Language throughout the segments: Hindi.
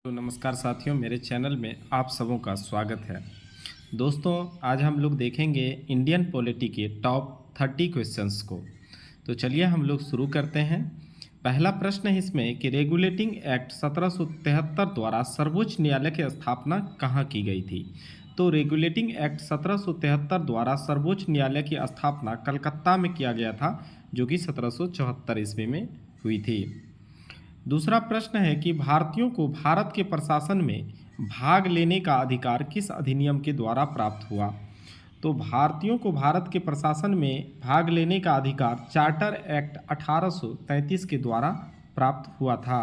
तो नमस्कार साथियों, मेरे चैनल में आप सबों का स्वागत है। दोस्तों, आज हम लोग देखेंगे इंडियन पॉलिटी के टॉप 30 क्वेश्चंस को। तो चलिए हम लोग शुरू करते हैं। पहला प्रश्न है इसमें कि रेगुलेटिंग एक्ट 1773 द्वारा सर्वोच्च न्यायालय की स्थापना कहाँ की गई थी। तो रेगुलेटिंग एक्ट 1773 द्वारा सर्वोच्च न्यायालय की स्थापना कलकत्ता में किया गया था, जो कि 1774 ईस्वी में हुई थी। दूसरा प्रश्न है कि भारतीयों को भारत के प्रशासन में भाग लेने का अधिकार किस अधिनियम के द्वारा प्राप्त हुआ। तो भारतीयों को भारत के प्रशासन में भाग लेने का अधिकार चार्टर एक्ट 1833 के द्वारा प्राप्त हुआ था।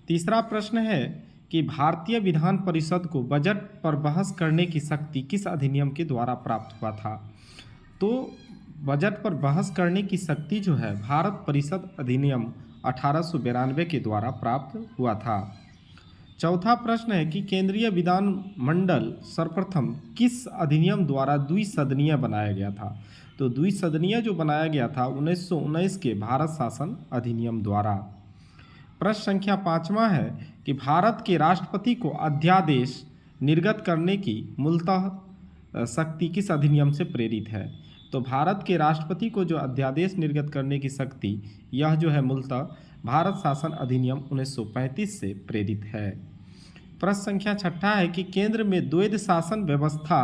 तीसरा प्रश्न है कि भारतीय विधान परिषद को बजट पर बहस करने की शक्ति किस अधिनियम के द्वारा प्राप्त हुआ था। तो बजट पर बहस करने की शक्ति जो है भारत परिषद अधिनियम 1892 के द्वारा प्राप्त हुआ था। चौथा प्रश्न है कि केंद्रीय विधानमंडल सर्वप्रथम किस अधिनियम द्वारा द्विसदनीय बनाया गया था। तो द्विसदनीय जो बनाया गया था 1919 के भारत शासन अधिनियम द्वारा। प्रश्न संख्या 5वां है कि भारत के राष्ट्रपति को अध्यादेश निर्गत करने की मूलतः शक्ति किस अधिनियम से प्रेरित है। तो भारत के राष्ट्रपति को जो अध्यादेश निर्गत करने की शक्ति, यह जो है मूलतः भारत शासन अधिनियम 1935 से प्रेरित है। प्रश्न संख्या 6 है कि केंद्र में द्वैध शासन व्यवस्था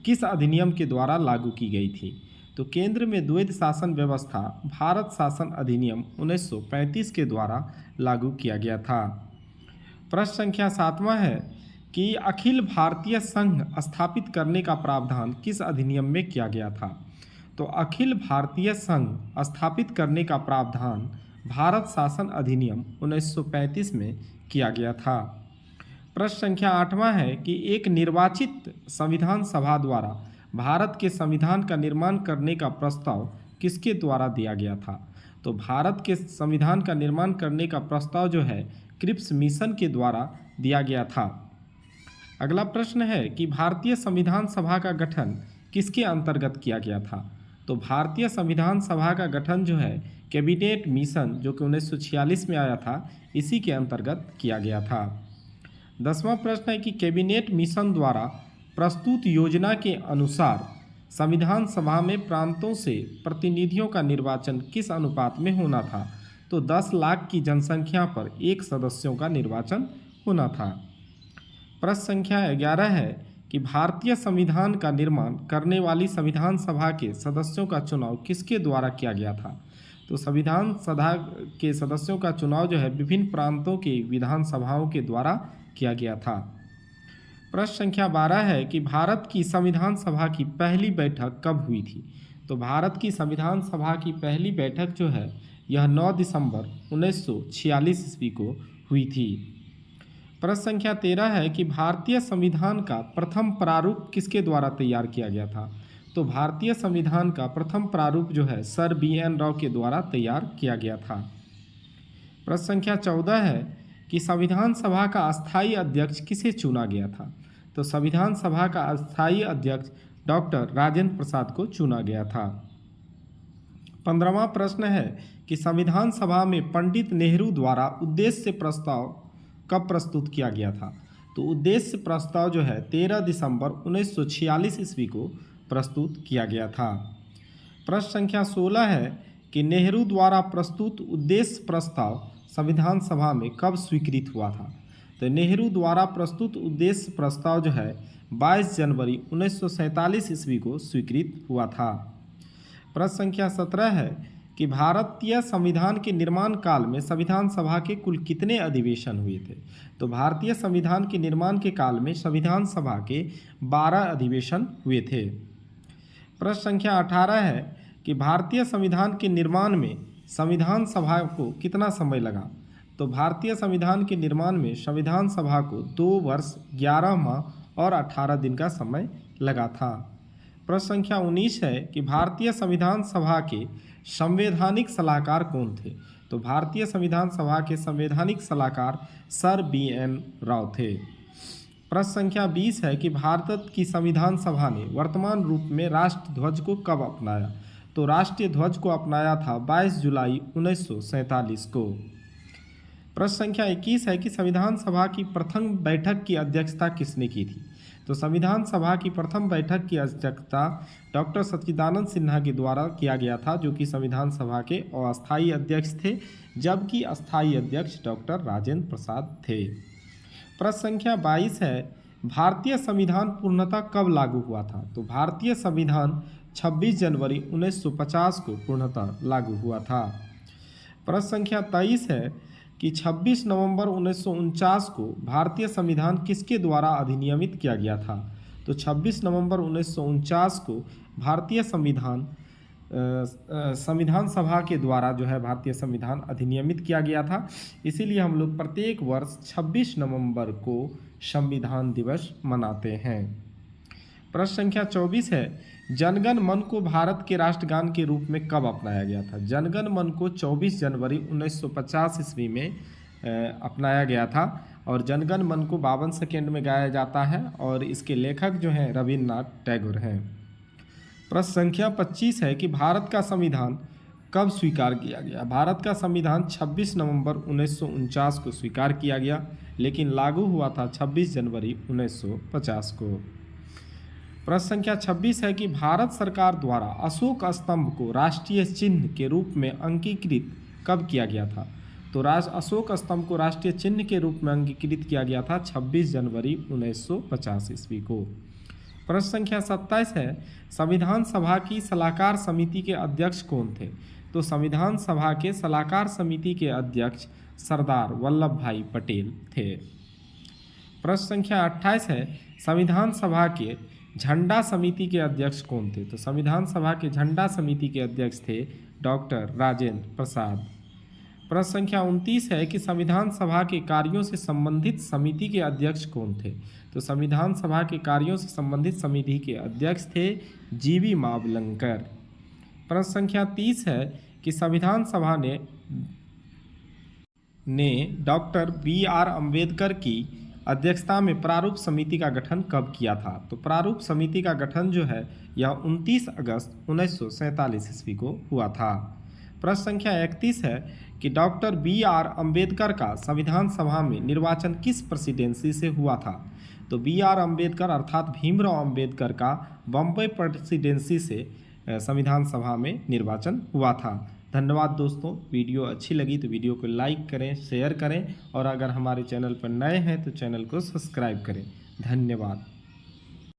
किस अधिनियम के द्वारा लागू की गई थी। तो केंद्र में द्वैध शासन व्यवस्था भारत शासन अधिनियम 1935 के द्वारा लागू किया गया था। प्रश्न संख्या 7वां है कि अखिल भारतीय संघ स्थापित करने का प्रावधान किस अधिनियम में किया गया था। तो अखिल भारतीय संघ स्थापित करने का प्रावधान भारत शासन अधिनियम 1935 में किया गया था। प्रश्न संख्या 8वां है कि एक निर्वाचित संविधान सभा द्वारा भारत के संविधान का निर्माण करने का प्रस्ताव किसके द्वारा दिया गया था। तो भारत के संविधान का निर्माण करने का प्रस्ताव जो है क्रिप्स मिशन के द्वारा दिया गया था। अगला प्रश्न है कि भारतीय संविधान सभा का गठन किसके अंतर्गत किया गया था। तो भारतीय संविधान सभा का गठन जो है कैबिनेट मिशन, जो कि 1946 में आया था, इसी के अंतर्गत किया गया था। 10वां प्रश्न है कि कैबिनेट मिशन द्वारा प्रस्तुत योजना के अनुसार संविधान सभा में प्रांतों से प्रतिनिधियों का निर्वाचन किस अनुपात में होना था। तो 10 लाख की जनसंख्या पर एक सदस्यों का निर्वाचन होना था। प्रश्न संख्या 11 है कि भारतीय संविधान का निर्माण करने वाली संविधान सभा के सदस्यों का चुनाव किसके द्वारा किया गया था। तो संविधान सभा के सदस्यों का चुनाव जो है विभिन्न प्रांतों के विधानसभाओं के द्वारा किया गया था। प्रश्न संख्या 12 है कि भारत की संविधान सभा की पहली बैठक कब हुई थी। तो भारत की संविधान सभा की पहली बैठक जो है यह 9 दिसंबर 1946 ईस्वी को हुई थी। प्रश्न संख्या 13 है कि भारतीय संविधान का प्रथम प्रारूप किसके द्वारा तैयार किया गया था। तो भारतीय संविधान का प्रथम प्रारूप जो है सर BN राव के द्वारा तैयार किया गया था। प्रश्न संख्या 14 है कि संविधान सभा का अस्थायी अध्यक्ष किसे चुना गया था। तो संविधान सभा का अस्थायी अध्यक्ष डॉक्टर राजेंद्र प्रसाद को चुना गया था। 15वां प्रश्न है कि संविधान सभा में पंडित नेहरू द्वारा उद्देश्य प्रस्ताव कब प्रस्तुत किया गया था। तो उद्देश्य प्रस्ताव जो है 13 दिसंबर 1946 ईस्वी को प्रस्तुत किया गया था। प्रश्न संख्या 16 है कि नेहरू द्वारा प्रस्तुत उद्देश्य प्रस्ताव संविधान सभा में कब स्वीकृत हुआ था। तो नेहरू द्वारा प्रस्तुत उद्देश्य प्रस्ताव जो है 22 जनवरी 1947 ईस्वी को स्वीकृत हुआ था। प्रश्न संख्या 17 है कि भारतीय संविधान के निर्माण काल में संविधान सभा के कुल कितने अधिवेशन हुए थे। तो भारतीय संविधान के निर्माण के काल में संविधान सभा के 12 अधिवेशन हुए थे। प्रश्न संख्या 18 है कि भारतीय संविधान के निर्माण में संविधान सभा को कितना समय लगा। तो भारतीय संविधान के निर्माण में संविधान सभा को 2 वर्ष 11 माह और 18 दिन का समय लगा था। प्रश्न संख्या 19 है कि भारतीय संविधान सभा के संवैधानिक सलाहकार कौन थे। तो भारतीय संविधान सभा के संवैधानिक सलाहकार सर BN राव थे। प्रश्न संख्या 20 है कि भारत की संविधान सभा ने वर्तमान रूप में राष्ट्रध्वज को कब अपनाया। तो राष्ट्रीय ध्वज को अपनाया था 22 जुलाई 1947 को। प्रश्न संख्या 21 है कि संविधान सभा की प्रथम बैठक की अध्यक्षता किसने की थी? तो संविधान सभा की प्रथम बैठक की अध्यक्षता डॉक्टर सच्चिदानंद सिन्हा के द्वारा किया गया था, जो कि संविधान सभा के अस्थायी अध्यक्ष थे, जबकि अस्थायी अध्यक्ष डॉक्टर राजेंद्र प्रसाद थे। प्रश्न संख्या 22 है, भारतीय संविधान पूर्णतः कब लागू हुआ था? तो भारतीय संविधान 26 जनवरी 1950 को पूर्णतः लागू हुआ था। प्रश्न संख्या 23 है कि 26 नवंबर 1949 को भारतीय संविधान किसके द्वारा अधिनियमित किया गया था? तो 26 नवंबर 1949 को भारतीय संविधान सभा के द्वारा जो है भारतीय संविधान अधिनियमित किया गया था। इसीलिए हम लोग प्रत्येक वर्ष 26 नवंबर को संविधान दिवस मनाते हैं। प्रश्न संख्या 24 है, जनगण मन को भारत के राष्ट्रगान के रूप में कब अपनाया गया था? जनगण मन को 24 जनवरी 1950 ईस्वी में अपनाया गया था और जनगण मन को 52 सेकेंड में गाया जाता है और इसके लेखक जो हैं रविन्द्रनाथ टैगोर हैं। प्रश्न संख्या 25 है कि भारत का संविधान कब स्वीकार किया गया? भारत का संविधान 26 नवंबर 1949 को स्वीकार किया गया, लेकिन लागू हुआ था 26 जनवरी 1950 को। प्रश्न संख्या 26 है कि भारत सरकार द्वारा अशोक स्तंभ को राष्ट्रीय चिन्ह के रूप में अंगीकृत कब किया गया था? तो अशोक स्तंभ को राष्ट्रीय चिन्ह के रूप में अंगीकृत किया गया था 26 जनवरी 1950 ईस्वी को। प्रश्न संख्या 27 है, संविधान सभा की सलाहकार समिति के अध्यक्ष कौन थे? तो संविधान सभा के सलाहकार समिति के अध्यक्ष सरदार वल्लभ भाई पटेल थे। प्रश्न संख्या 28 है, संविधान सभा के झंडा समिति के अध्यक्ष कौन थे? तो संविधान सभा के झंडा समिति के अध्यक्ष थे डॉक्टर राजेंद्र प्रसाद। प्रश्न संख्या 29 है कि संविधान सभा के कार्यों से संबंधित समिति के अध्यक्ष कौन थे? तो संविधान सभा के कार्यों से संबंधित समिति के अध्यक्ष थे जीवी मावलंकर। प्रश्न संख्या 30 है कि संविधान सभा ने डॉक्टर BR अम्बेडकर की अध्यक्षता में प्रारूप समिति का गठन कब किया था? तो प्रारूप समिति का गठन जो है यह 29 अगस्त 1947 ईस्वी को हुआ था। प्रश्न संख्या 31 है कि डॉक्टर BR अम्बेडकर का संविधान सभा में निर्वाचन किस प्रेसिडेंसी से हुआ था? तो BR अम्बेडकर अर्थात भीमराव अम्बेडकर का बम्बई प्रेसिडेंसी से संविधान सभा में निर्वाचन हुआ था। धन्यवाद दोस्तों, वीडियो अच्छी लगी तो वीडियो को लाइक करें, शेयर करें और अगर हमारे चैनल पर नए हैं तो चैनल को सब्सक्राइब करें। धन्यवाद।